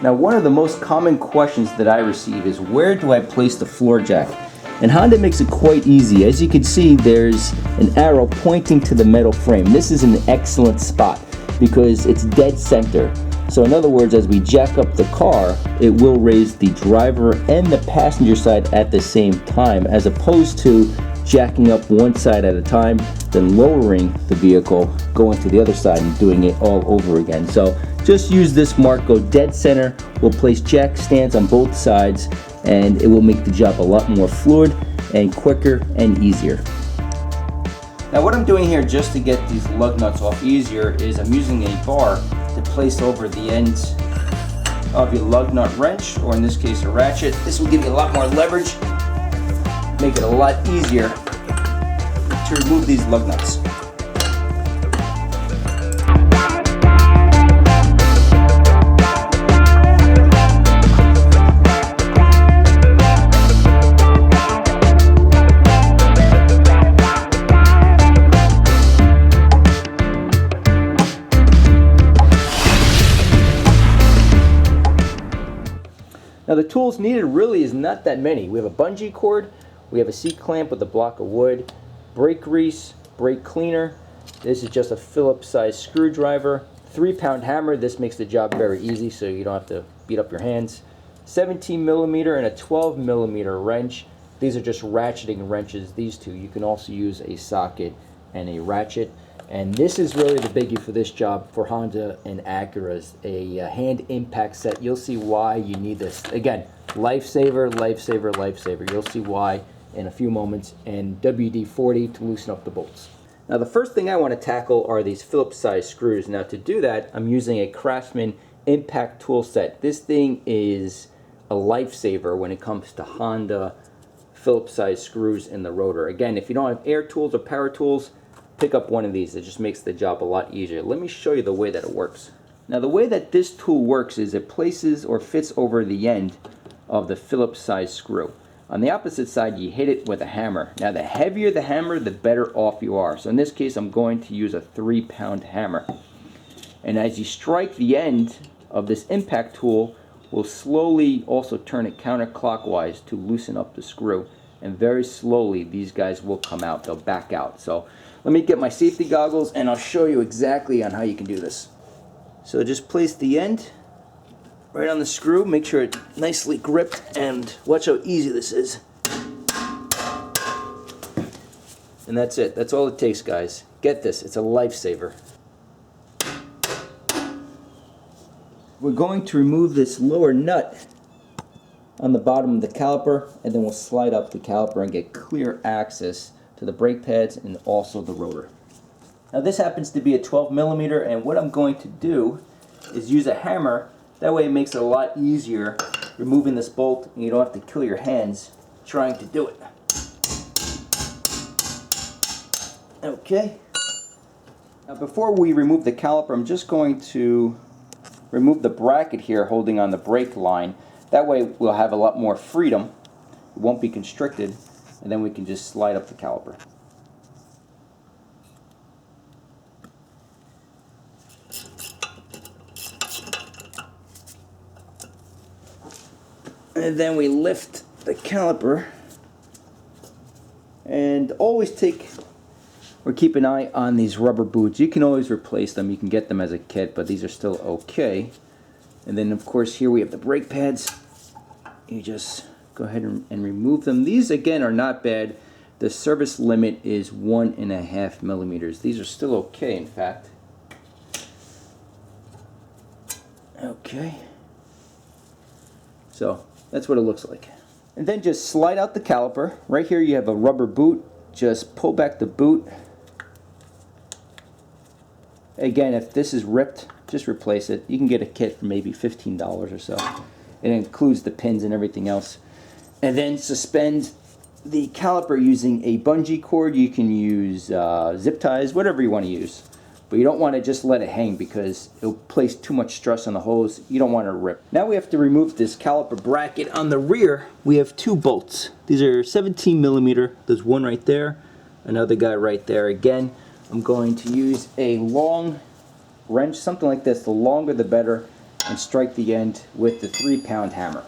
Now, one of the most common questions that I receive is, where do I place the floor jack? And Honda makes it quite easy. As you can see, there's an arrow pointing to the metal frame. This is an excellent spot because it's dead center. So in other words, as we jack up the car, it will raise the driver and the passenger side at the same time, as opposed to jacking up one side at a time, then lowering the vehicle, going to the other side and doing it all over again. So just use this mark, go dead center. We'll place jack stands on both sides, and it will make the job a lot more fluid and quicker and easier. Now what I'm doing here just to get these lug nuts off easier is I'm using a bar to place over the ends of your lug nut wrench, or in this case a ratchet. This will give you a lot more leverage, make it a lot easier to remove these lug nuts. Now the tools needed really is not that many. We have a bungee cord, we have a C-clamp with a block of wood, brake grease, brake cleaner. This is just a Phillips size screwdriver, 3-pound hammer. This makes the job very easy so you don't have to beat up your hands. 17mm and a 12mm wrench. These are just ratcheting wrenches, these two. You can also use a socket and a ratchet. And this is really the biggie for this job for Honda and Acura's, a hand impact set. You'll see why you need this. Again, lifesaver, lifesaver, lifesaver. You'll see why in a few moments. And WD-40 to loosen up the bolts. Now the first thing I want to tackle are these Phillips size screws. Now to do that, I'm using a Craftsman impact tool set. This thing is a lifesaver when it comes to Honda Phillips size screws in the rotor. Again, if you don't have air tools or power tools, pick up one of these. It just makes the job a lot easier. Let me show you the way that it works. Now the way that this tool works is it places or fits over the end of the Phillips size screw. On the opposite side, you hit it with a hammer. Now the heavier the hammer, the better off you are. So in this case, I'm going to use a 3-pound hammer. And as you strike the end of this impact tool, we'll slowly also turn it counterclockwise to loosen up the screw. And very slowly, these guys will come out. They'll back out. So let me get my safety goggles and I'll show you exactly on how you can do this. So just place the end right on the screw, make sure it's nicely gripped, and watch how easy this is. And that's it. That's all it takes, guys. Get this. It's a lifesaver. We're going to remove this lower nut on the bottom of the caliper, and then we'll slide up the caliper and get clear access to the brake pads and also the rotor. Now this happens to be a 12mm, and what I'm going to do is use a hammer. That way it makes it a lot easier removing this bolt, and you don't have to kill your hands trying to do it. Okay. Now before we remove the caliper, I'm just going to remove the bracket here holding on the brake line. That way we'll have a lot more freedom. It won't be constricted. And then we can just slide up the caliper. And then we lift the caliper, and always take or keep an eye on these rubber boots. You can always replace them. You can get them as a kit, but these are still okay. And then of course here we have the brake pads. You just go ahead and remove them. These again are not bad. The service limit is 1.5mm. These are still okay, in fact. Okay. So that's what it looks like. And then just slide out the caliper. Right here you have a rubber boot. Just pull back the boot. Again, if this is ripped, just replace it. You can get a kit for maybe $15 or so. It includes the pins and everything else. And then suspend the caliper using a bungee cord. You can use zip ties, whatever you want to use. But you don't want to just let it hang because it'll place too much stress on the hose. You don't want it to rip. Now we have to remove this caliper bracket. On the rear, we have 2 bolts. These are 17mm. There's one right there, another guy right there. Again, I'm going to use a long wrench, something like this. The longer the better. and strike the end with the 3-pound hammer.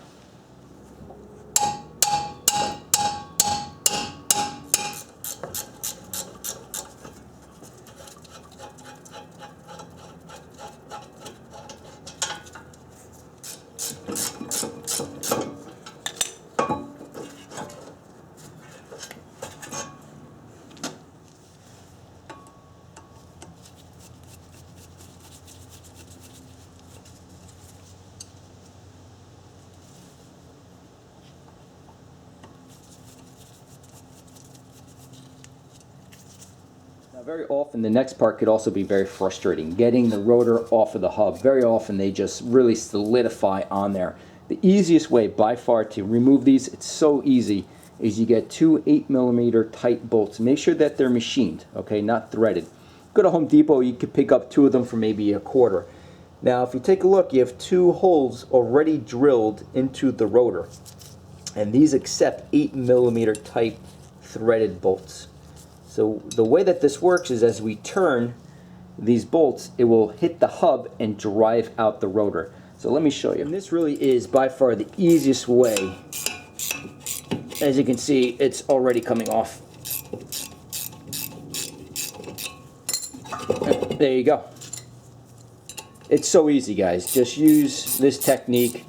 Now, very often the next part could also be very frustrating, getting the rotor off of the hub. Very often they just really solidify on there. The easiest way by far to remove these, it's so easy, is you get 2 8mm tight bolts. Make sure that they're machined, okay, not threaded. Go to Home Depot, you could pick up 2 of them for maybe $1/4. Now if you take a look, you have 2 holes already drilled into the rotor, and these accept 8mm type threaded bolts. So the way that this works is as we turn these bolts, it will hit the hub and drive out the rotor. So let me show you. And this really is by far the easiest way. As you can see, it's already coming off. There you go. It's so easy, guys. Just use this technique.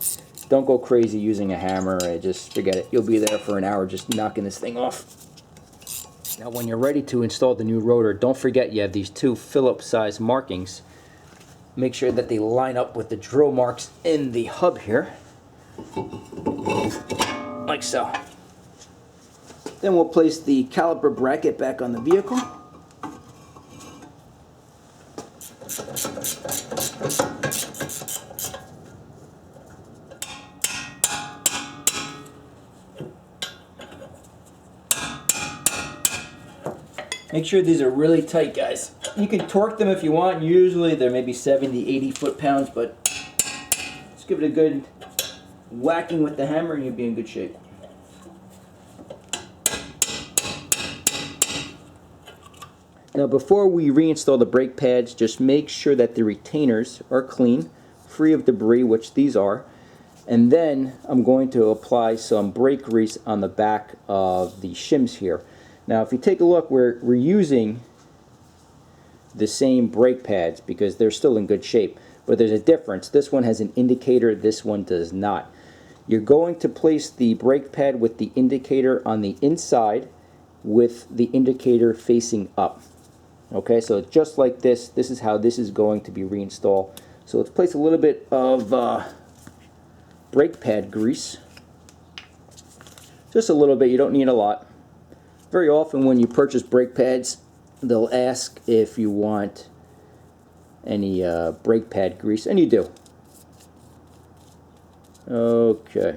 Don't go crazy using a hammer. Just forget it. You'll be there for an hour just knocking this thing off. Now when you're ready to install the new rotor, don't forget you have these 2 Phillips size markings. Make sure that they line up with the drill marks in the hub here, like so. Then we'll place the caliper bracket back on the vehicle. Make sure these are really tight, guys. You can torque them if you want. Usually they're maybe 70, 80 foot-pounds, but just give it a good whacking with the hammer and you'll be in good shape. Now before we reinstall the brake pads, just make sure that the retainers are clean, free of debris, which these are. And then I'm going to apply some brake grease on the back of the shims here. Now if you take a look, we're using the same brake pads because they're still in good shape, but there's a difference. This one has an indicator, this one does not. You're going to place the brake pad with the indicator on the inside with the indicator facing up. Okay, so just like this, this is how this is going to be reinstalled. So let's place a little bit of brake pad grease. Just a little bit, you don't need a lot. Very often when you purchase brake pads, they'll ask if you want any brake pad grease, and you do. Okay.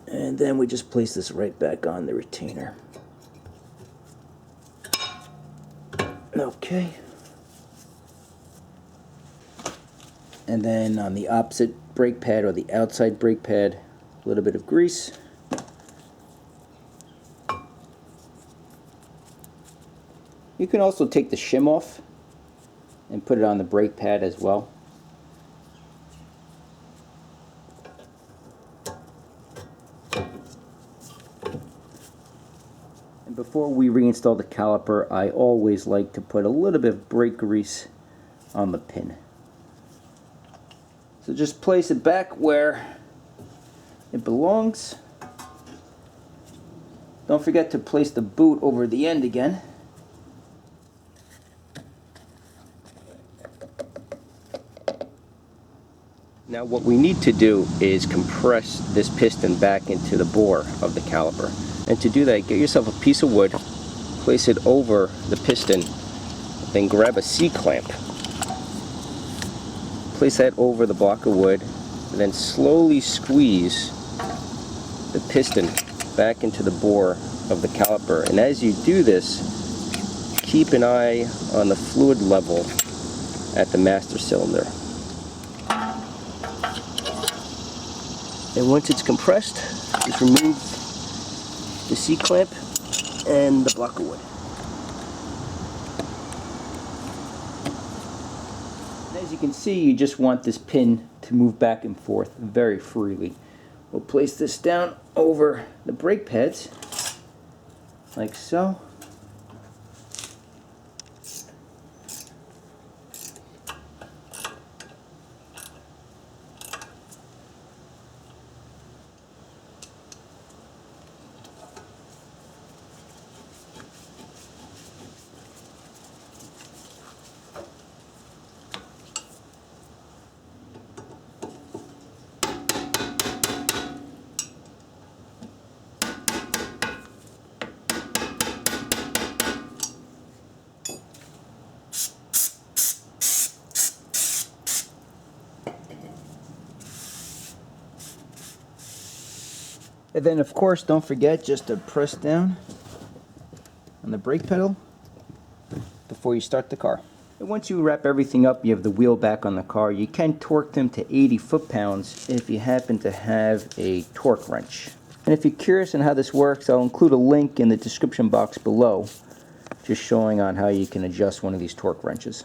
And then we just place this right back on the retainer. Okay. And then on the opposite brake pad, or the outside brake pad, a little bit of grease. You can also take the shim off and put it on the brake pad as well. And before we reinstall the caliper, I always like to put a little bit of brake grease on the pin. So just place it back where it belongs. Don't forget to place the boot over the end again. Now what we need to do is compress this piston back into the bore of the caliper. And to do that, get yourself a piece of wood, place it over the piston, then grab a C-clamp. Place that over the block of wood, and then slowly squeeze the piston back into the bore of the caliper. And as you do this, keep an eye on the fluid level at the master cylinder. And once it's compressed, just remove the C-clamp and the block of wood. As you can see, you just want this pin to move back and forth very freely. We'll place this down over the brake pads, like so. And then of course don't forget just to press down on the brake pedal before you start the car. And once you wrap everything up, you have the wheel back on the car. You can torque them to 80 foot-pounds if you happen to have a torque wrench. And if you're curious on how this works, I'll include a link in the description box below just showing on how you can adjust one of these torque wrenches.